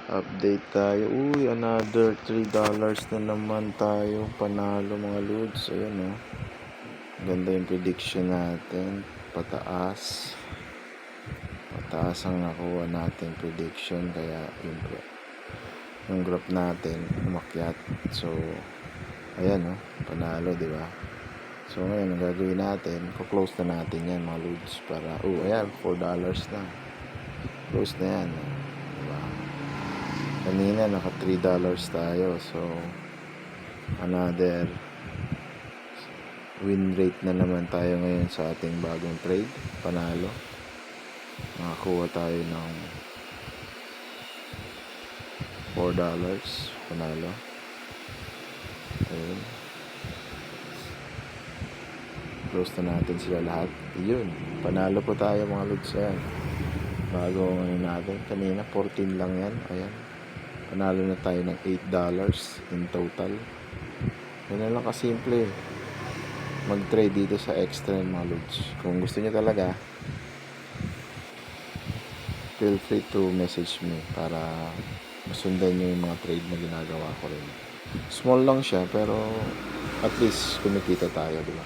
Update tayo. Uy, another $3 na naman tayo. Panalo mga lods. Ayan o. Ganda yung prediction natin. Pataas. Pataas ang nakuha natin prediction. Kaya yung graph natin umakyat. So, ayan o. Panalo, di ba? So, ngayon, ang gagawin natin, close na natin yan mga lods. Para, ayan, $4 na. Close na yan. Diba? Kanina naka $3 tayo, so another win rate na naman tayo ngayon sa ating bagong trade. Panalo, nakakuha tayo ng $4. Panalo. Ayun, close na natin sila lahat. Yun, panalo po tayo mga lods. Yan, bago ngayon natin. Kanina 14 lang yan. Ayan, panalo na tayo ng $8 in total. Yan na lang kasimple mag-trade dito sa Xtrend mga lods. Kung gusto niyo talaga, feel free to message me para masundan niyo yung mga trade na ginagawa ko rin. Small lang siya pero at least kumikita tayo, diba?